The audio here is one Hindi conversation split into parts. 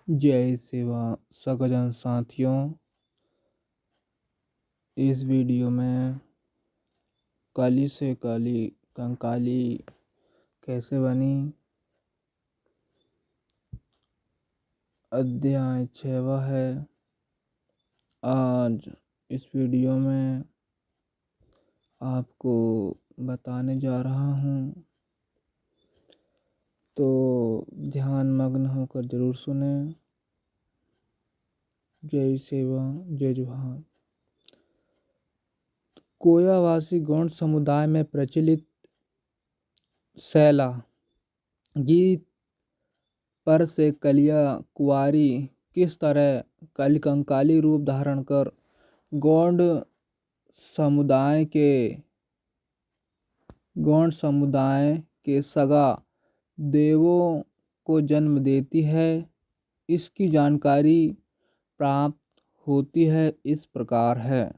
जय सेवा सकजन साथियों। इस वीडियो में कली से कली कंकाली कैसे बनी, अध्याय 6 है। आज इस वीडियो में आपको बताने जा रहा हूँ, तो ध्यान मग्न होकर जरूर सुने। जय सेवा जय जोहार। कोयावासी गौड़ समुदाय में प्रचलित सैला गीत पर से कलिया कुंवारी किस तरह कंकाली रूप धारण कर गौड़ समुदाय के सगा देवों को जन्म देती है, इसकी जानकारी प्राप्त होती है। इस प्रकार है।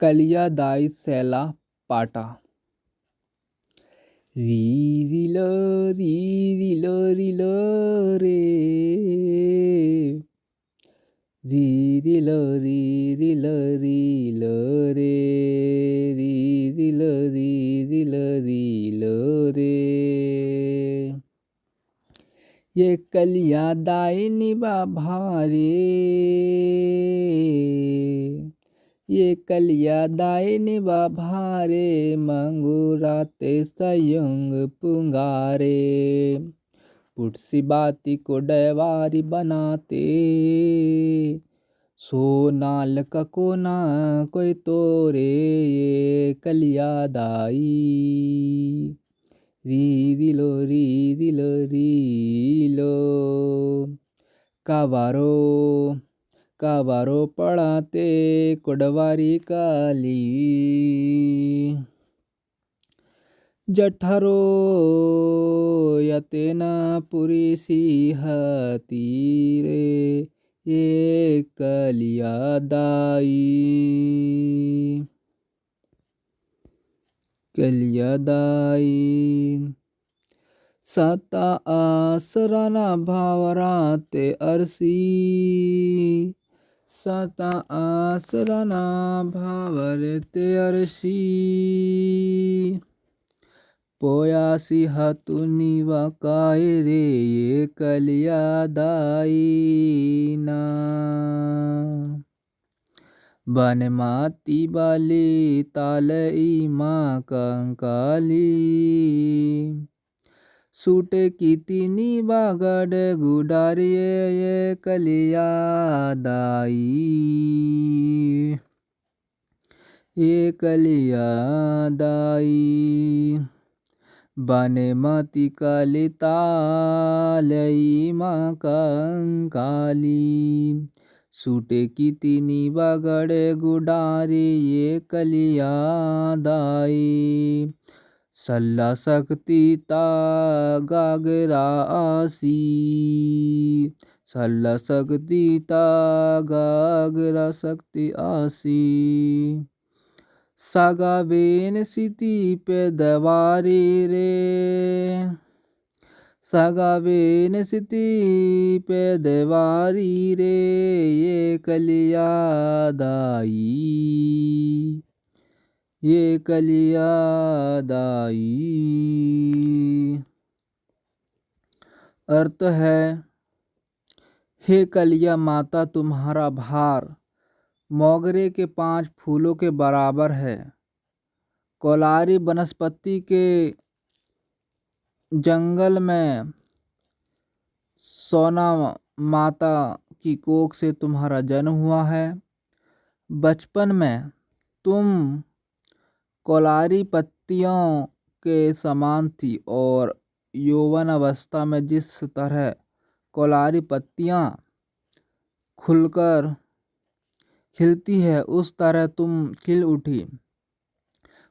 कलिया दाई सैला पाटा। री लो री लो रे, री लो रे, री लो रे। ये कलिया दाई निभा भारे, ये कलिया दाई निभा भारे, मंगुराते संयुग पुंगारे। पुटसी बाती को डैवारी बनाते, सोनाल का कोना कोई तोरे। ये कलिया दाई री लो काबारो पढ़ाते कोडवारी काली। जठरो यतेना पुरी सी हतीरे, ये कलिया दाई सता आसराना भावराते अरसी, सता आसराना भावरते अरसी। पोयासी हतुनी वकाय रे, ये कलिया दाई ना। बन माती बाली तालई माँ कंकाली, सूटे की तीनी बागड़ गुडारिये, ये कलिया दाई, ये कलिया दाई। बने मती काली तालई माँ कंकाली, सूटे की तीनी बगड़े गुडारी, ये कलिया दाई। सल्ला सकती ता गागरा आसी, सल्ला सकती ता गागरा सकती आसी। सागा बेन सिती पे दवारी रे, सागा बेन सिती पे दवारी रे, ये कलिया दाई, ये कलिया दाई। अर्थ है, हे कलिया माता, तुम्हारा भार मोगरे के 5 फूलों के बराबर है। कोलारी वनस्पति के जंगल में सोना माता की कोख से तुम्हारा जन्म हुआ है। बचपन में तुम कोलारी पत्तियों के समान थी, और यौवन अवस्था में जिस तरह कोलारी पत्तियां खुलकर खिलती है, उस तरह तुम खिल उठी।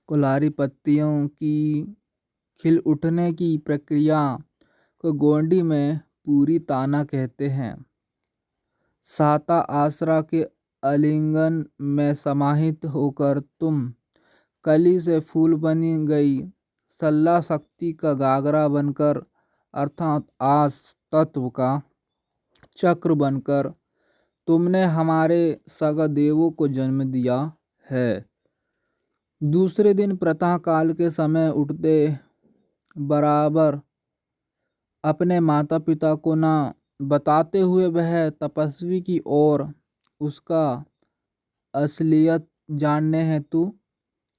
कोलारी पत्तियों की खिल उठने की प्रक्रिया को गोंडी में पूरी ताना कहते हैं। साता आसरा के आलिंगन में समाहित होकर तुम कली से फूल बनी गई, सल्ला शक्ति का गागरा बनकर अर्थात आस तत्व का चक्र बनकर तुमने हमारे सगादेवों को जन्म दिया है। दूसरे दिन प्रातः काल के समय उठते बराबर अपने माता पिता को न बताते हुए वह तपस्वी की ओर उसका असलियत जानने हेतु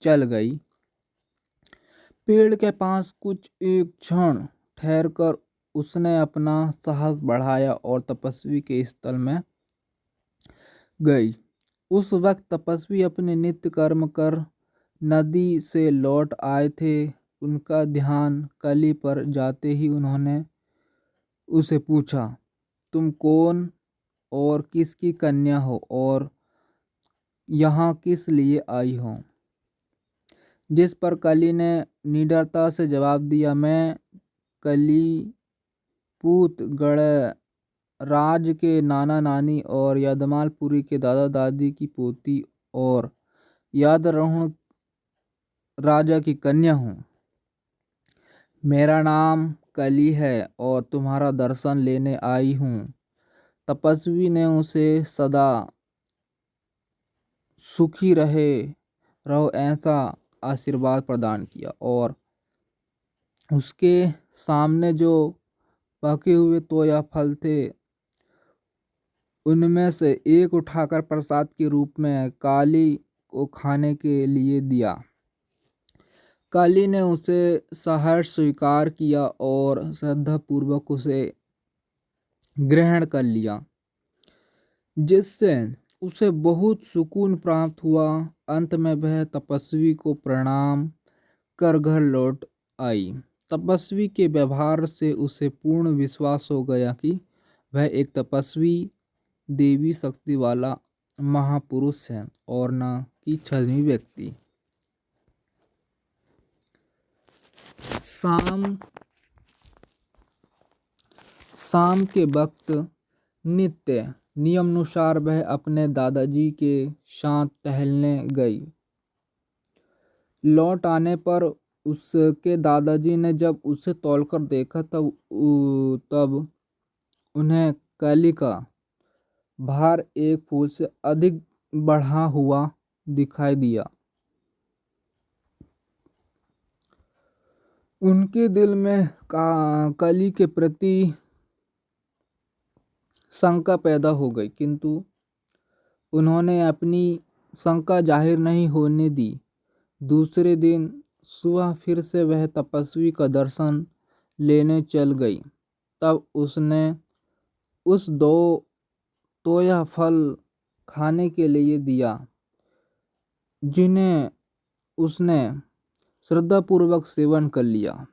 चल गई। पेड़ के पास कुछ एक क्षण ठहरकर उसने अपना साहस बढ़ाया और तपस्वी के स्थल में गई। उस वक्त तपस्वी अपने नित्य कर्म कर नदी से लौट आए थे। उनका ध्यान कली पर जाते ही उन्होंने उसे पूछा, तुम कौन और किसकी कन्या हो और यहाँ किस लिए आई हो? जिस पर कली ने निडरता से जवाब दिया, मैं कली पूत गढ़ राज के नाना नानी और यादमालपुरी के दादा दादी की पोती और यादरहुण राजा की कन्या हूँ। मेरा नाम कली है और तुम्हारा दर्शन लेने आई हूँ। तपस्वी ने उसे सदा सुखी रहो ऐसा आशीर्वाद प्रदान किया और उसके सामने जो पके हुए तोया फल थे उनमें से एक उठाकर प्रसाद के रूप में काली को खाने के लिए दिया। काली ने उसे सहर्ष स्वीकार किया और श्रद्धापूर्वक उसे ग्रहण कर लिया, जिससे उसे बहुत सुकून प्राप्त हुआ। अंत में वह तपस्वी को प्रणाम कर घर लौट आई। तपस्वी के व्यवहार से उसे पूर्ण विश्वास हो गया कि वह एक तपस्वी देवी शक्ति वाला महापुरुष है और न कि छद्मी व्यक्ति। शाम के वक्त नित्य नियमानुसार वह अपने दादाजी के साथ टहलने गई। लौट आने पर उसके दादाजी ने जब उसे तौलकर देखा तब उन्हें कली का भार एक फूल से अधिक बढ़ा हुआ दिखाई दिया। उनके दिल में कली के प्रति शंका पैदा हो गई, किंतु उन्होंने अपनी शंका जाहिर नहीं होने दी। दूसरे दिन सुबह फिर से वह तपस्वी का दर्शन लेने चल गई। तब उसने उस दो तोया फल खाने के लिए दिया, जिन्हें उसने श्रद्धापूर्वक सेवन कर लिया।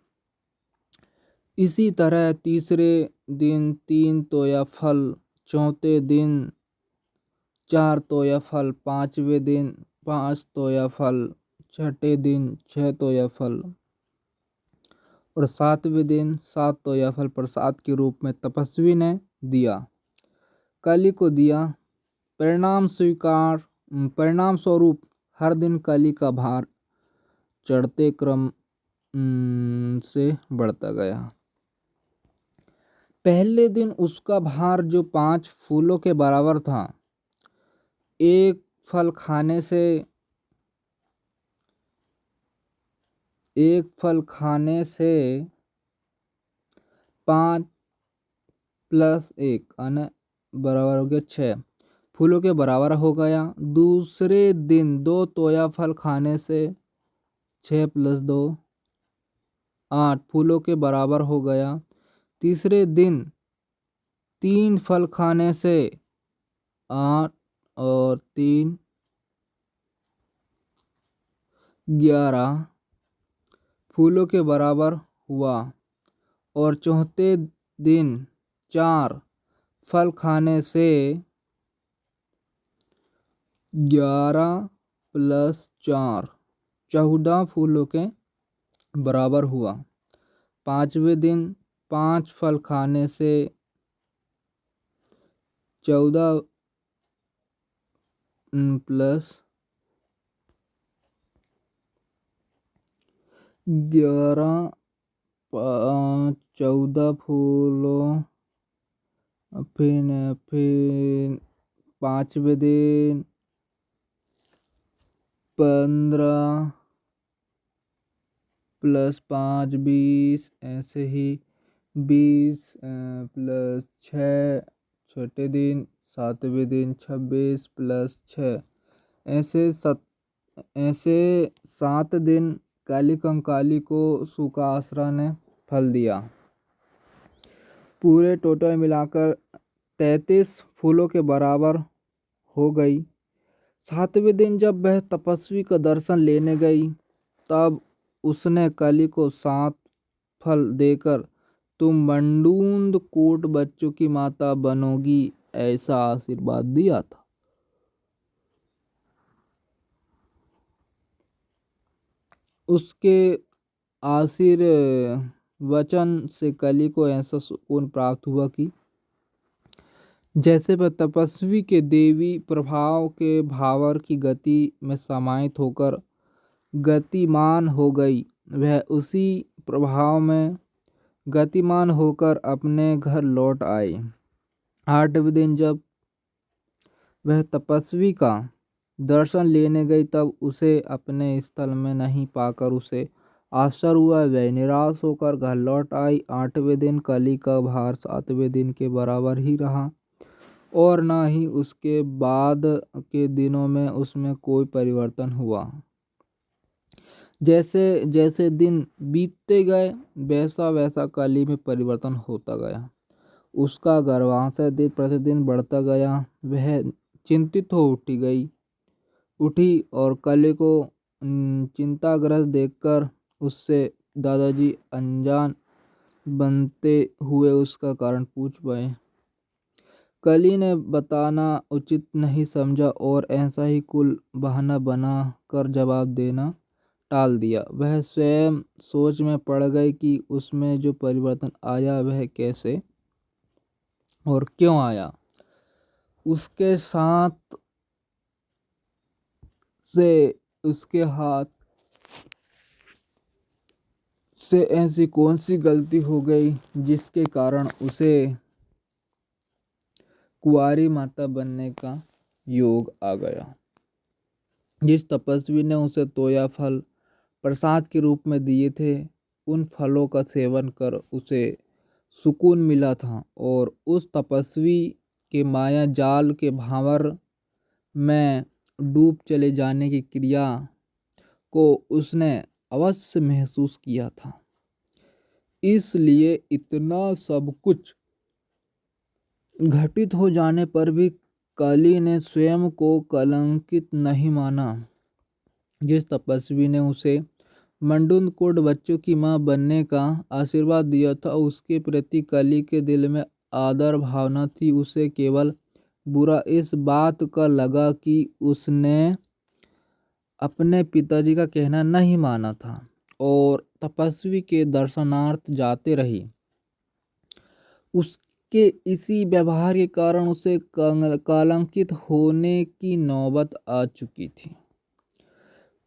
इसी तरह तीसरे दिन 3 तोया फल, चौथे दिन 4 तोया फल, पांचवें दिन 5 तोया फल, छठे दिन 6 तोया फल और 7वें दिन 7 तोया फल प्रसाद के रूप में तपस्वी ने दिया। कली को दिया। परिणाम स्वरूप हर दिन कली का भार चढ़ते क्रम से बढ़ता गया। पहले दिन उसका भार जो 5 फूलों के बराबर था, एक फल खाने से 5 + 1 यानी बराबर हो गया 6 फूलों के बराबर हो गया। दूसरे दिन 2 तोया फल खाने से 6 + 2 8 फूलों के बराबर हो गया। तीसरे दिन 3 फल खाने से 8 और 3 11 फूलों के बराबर हुआ और चौथे दिन 4 फल खाने से 11 + 4 14 फूलों के बराबर हुआ। पांचवें दिन 5 फल खाने से 14 + 11 14 फूलों, फिर 5वें दिन 15 + 5 20, ऐसे ही 20 + 6 छठे दिन, 7वें दिन 26 + 6, ऐसे 7 दिन काली कंकाली को सुकासुरा ने फल दिया। पूरे टोटल मिलाकर 33 फूलों के बराबर हो गई। 7वें दिन जब वह तपस्वी का दर्शन लेने गई तब उसने कली को 7 फल देकर तुम मंडूद कोट बच्चों की माता बनोगी ऐसा आशीर्वाद दिया था। उसके आशीर्वचन से कली को ऐसा सुकून प्राप्त हुआ कि जैसे वह तपस्वी के देवी प्रभाव के भावर की गति में समाहित होकर गतिमान हो गई, वह उसी प्रभाव में गतिमान होकर अपने घर लौट आई। 8वें दिन जब वह तपस्वी का दर्शन लेने गई तब उसे अपने स्थल में नहीं पाकर उसे आश्चर्य हुआ। वह निराश होकर घर लौट आई। 8वें दिन कली का भार 7वें दिन के बराबर ही रहा और न ही उसके बाद के दिनों में उसमें कोई परिवर्तन हुआ। जैसे जैसे दिन बीतते गए वैसा वैसा कली में परिवर्तन होता गया। उसका गर्भाशय दिन प्रतिदिन बढ़ता गया। वह चिंतित हो उठी और कली को चिंताग्रस्त देखकर उससे दादाजी अनजान बनते हुए उसका कारण पूछ पाए। कली ने बताना उचित नहीं समझा और ऐसा ही कुल बहाना बना कर जवाब देना टाल दिया। वह स्वयं सोच में पड़ गई कि उसमें जो परिवर्तन आया वह कैसे और क्यों आया। उसके हाथ से ऐसी कौन सी गलती हो गई जिसके कारण उसे कुंवारी माता बनने का योग आ गया। जिस तपस्वी ने उसे तोया फल प्रसाद के रूप में दिए थे, उन फलों का सेवन कर उसे सुकून मिला था और उस तपस्वी के माया जाल के भावर में डूब चले जाने की क्रिया को उसने अवश्य महसूस किया था। इसलिए इतना सब कुछ घटित हो जाने पर भी कली ने स्वयं को कलंकित नहीं माना। जिस तपस्वी ने उसे मंडूद कोट बच्चों की मां बनने का आशीर्वाद दिया था, उसके प्रति कली के दिल में आदर भावना थी। उसे केवल बुरा इस बात का लगा कि उसने अपने पिताजी का कहना नहीं माना था और तपस्वी के दर्शनार्थ जाते रही। उसके इसी व्यवहार के कारण उसे कलंकित होने की नौबत आ चुकी थी।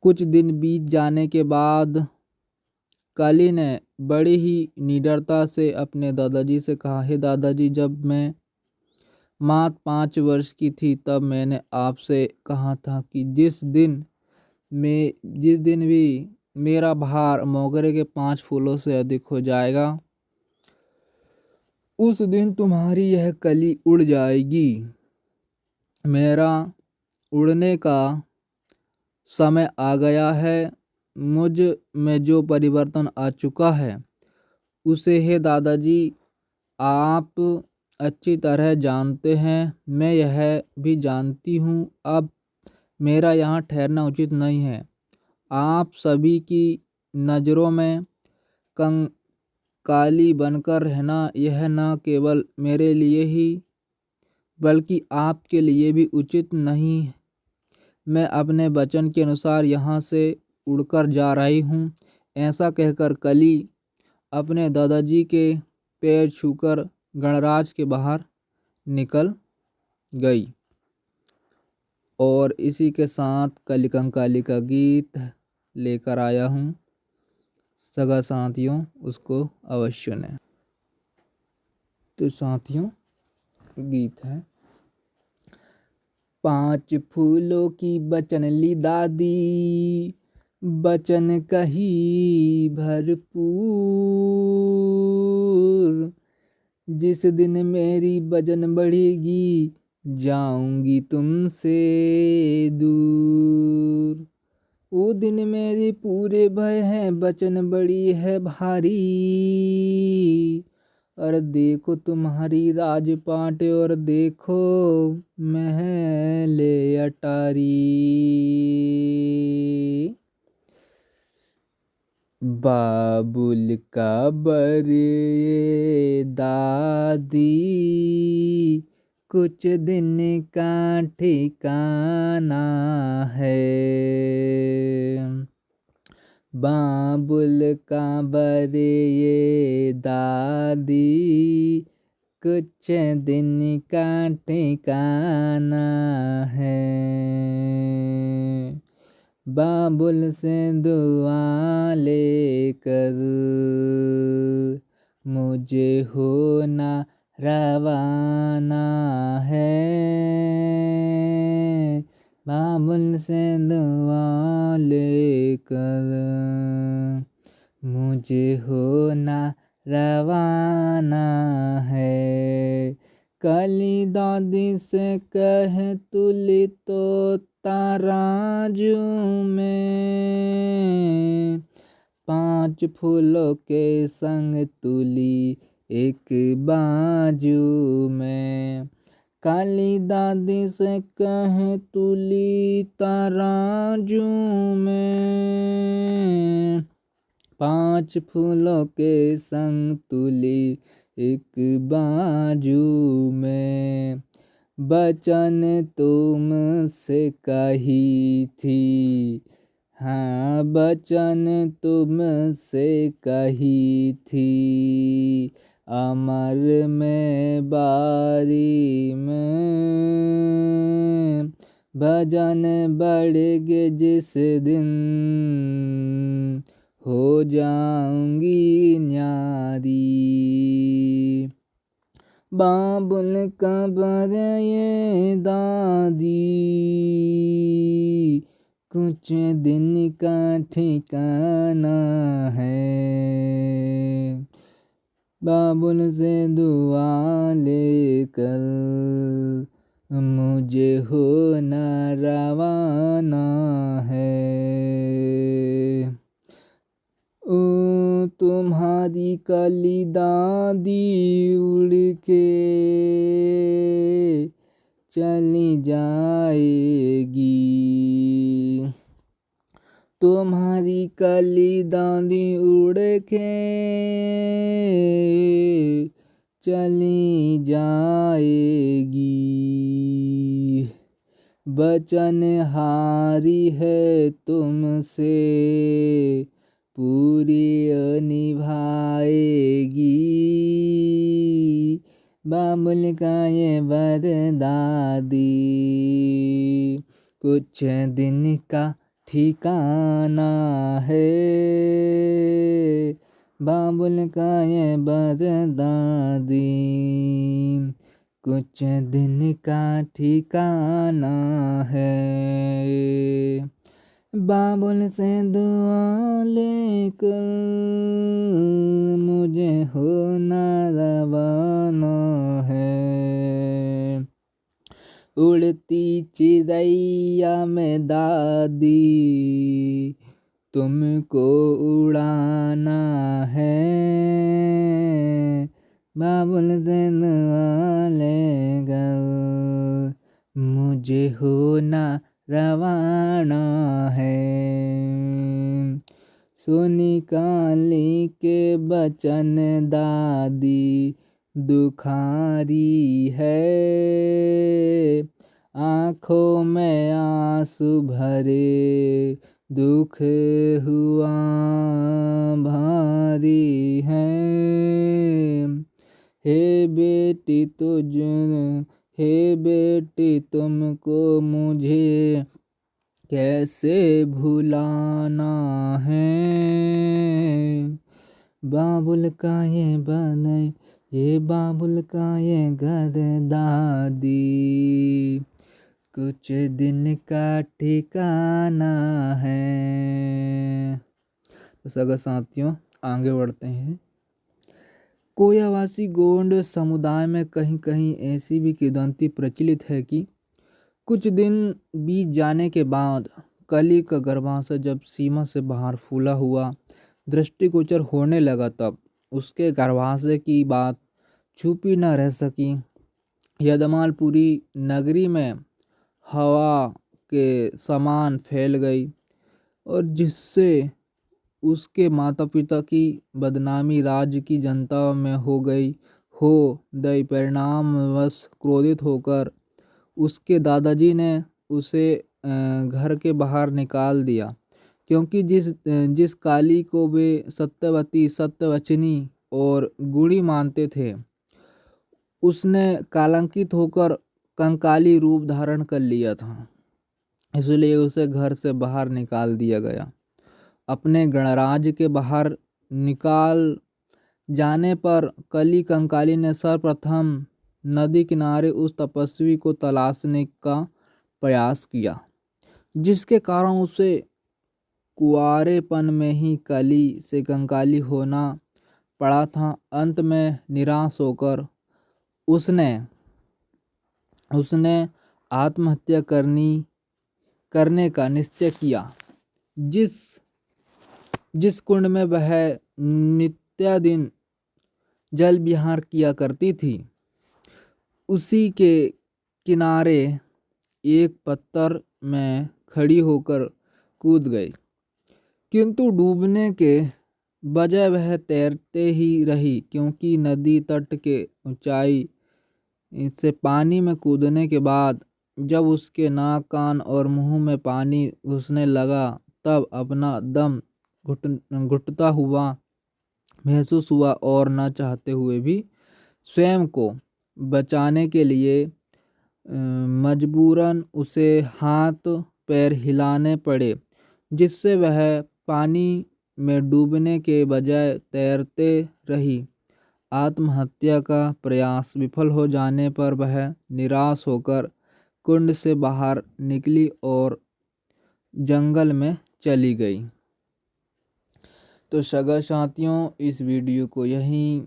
कुछ दिन बीत जाने के बाद कली ने बड़ी ही निडरता से अपने दादाजी से कहा, हे दादाजी, जब मैं मात्र 5 वर्ष की थी तब मैंने आपसे कहा था कि जिस दिन भी मेरा भार मोगरे के 5 फूलों से अधिक हो जाएगा उस दिन तुम्हारी यह कली उड़ जाएगी। मेरा उड़ने का समय आ गया है। मुझ में जो परिवर्तन आ चुका है उसे हे दादाजी आप अच्छी तरह जानते हैं। मैं यह भी जानती हूँ अब मेरा यहाँ ठहरना उचित नहीं है। आप सभी की नज़रों में कंकाली बनकर रहना यह न केवल मेरे लिए ही बल्कि आपके लिए भी उचित नहीं। मैं अपने वचन के अनुसार यहाँ से उड़कर जा रही हूँ। ऐसा कहकर कली अपने दादाजी के पैर छूकर गणराज के बाहर निकल गई। और इसी के साथ कली कंकाली का गीत लेकर आया हूँ। सगा साथियों उसको अवश्य चुनें। तो साथियों गीत है। 5 फूलों की बचन ली दादी, बचन कही भरपूर। जिस दिन मेरी वजन बढ़ेगी, जाऊंगी तुमसे दूर। वो दिन मेरे पूरे भय हैं, वचन बड़ी है भारी। और देखो तुम्हारी राजपाट, और देखो महल अटारी। बाबुल का बर ये दादी, कुछ दिन का ठिकाना है। बाबुल का बर ये दादी, कुछ दिन का ठिकाना है। बाबुल से दुआ लेकर मुझे होना रवाना है। बाबुल से दुआ लेकर मुझे होना रवाना है। काली दादी से कह तुली तो तराजू में, 5 फूलों के संग तुली एक बाजू में। काली दादी से कह तुली तराजू में, 5 फूलों के संग तुली एक बाजू में। बचन तुमसे कही थी, हाँ बचन तुमसे कही थी। अमर में बारी में, भजन बढ़ेगे जिस दिन, हो जाऊंगी न्यारी। बाबुल का बर ये दादी, कुछ दिन का ठिकाना है। बाबुल से दुआ लेकर मुझे होना रवाना है। ओ तुम्हारी काली दादी उड़ के चली जाएगी। तुम्हारी काली दादी उड़ के चली जाएगी। वचन हारी है तुमसे पूरी निभाएगी। बाबुल का ये वर दादी, कुछ दिन का ठिकाना है। बाबुल का ये वर दादी, कुछ दिन का ठिकाना है। बाबुल से दुआ लेकर मुझे होना रवाना है। उड़ती चिड़ैया में दादी, तुमको उड़ाना है। बाबुल से दुआ लेकर मुझे होना रवाना है। सुनी काली के बचन दादी दुखारी है। आँखों में आंसू भरे दुख हुआ भारी है। हे बेटी तुमको मुझे कैसे भुलाना है बाबुल का ये बने, ये बाबुल का ये घर दादी, कुछ दिन का ठिकाना है। तो सगा साथियों, आगे बढ़ते हैं। कोयावासी गोंड समुदाय में कहीं कहीं ऐसी भी किंवदंती प्रचलित है कि कुछ दिन बीत जाने के बाद कली का गर्भाशय जब सीमा से बाहर फूला हुआ दृष्टिगोचर होने लगा, तब उसके गर्भाशय की बात छुपी न रह सकी। यदमाल पूरी नगरी में हवा के समान फैल गई और जिससे उसके माता पिता की बदनामी राज्य की जनता में हो गई। हो दई परिणामवश क्रोधित होकर उसके दादाजी ने उसे घर के बाहर निकाल दिया, क्योंकि जिस काली को वे सत्यवती, सत्यवचनी और गुणी मानते थे, उसने कलंकित होकर कंकाली रूप धारण कर लिया था। इसलिए उसे घर से बाहर निकाल दिया गया। अपने गणराज्य के बाहर निकाल जाने पर कली कंकाली ने सर्वप्रथम नदी किनारे उस तपस्वी को तलाशने का प्रयास किया, जिसके कारण उसे कुआरेपन में ही कली से कंकाली होना पड़ा था। अंत में निराश होकर उसने उसने आत्महत्या करने का निश्चय किया। जिस कुंड में वह नित्यादिन जल विहार किया करती थी, उसी के किनारे एक पत्थर में खड़ी होकर कूद गई, किंतु डूबने के बजाय वह तैरते ही रही, क्योंकि नदी तट के ऊंचाई से पानी में कूदने के बाद जब उसके नाक, कान और मुंह में पानी घुसने लगा, तब अपना दम घुटता हुआ महसूस हुआ और न चाहते हुए भी स्वयं को बचाने के लिए मजबूरन उसे हाथ पैर हिलाने पड़े, जिससे वह पानी में डूबने के बजाय तैरते रही। आत्महत्या का प्रयास विफल हो जाने पर वह निराश होकर कुंड से बाहर निकली और जंगल में चली गई। तो सगा साथियों, इस वीडियो को यहीं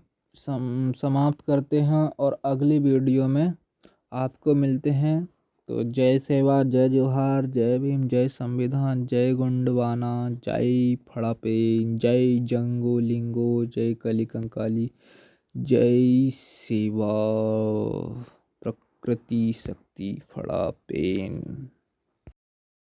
समाप्त करते हैं और अगली वीडियो में आपको मिलते हैं। तो जय सेवा, जय जोहार, जय भीम, जय संविधान, जय गोंडवाना, जय फड़ापेन, जय जंगो लिंगो, जय कली कंकाली, जय सेवा, प्रकृति शक्ति फड़ापेन।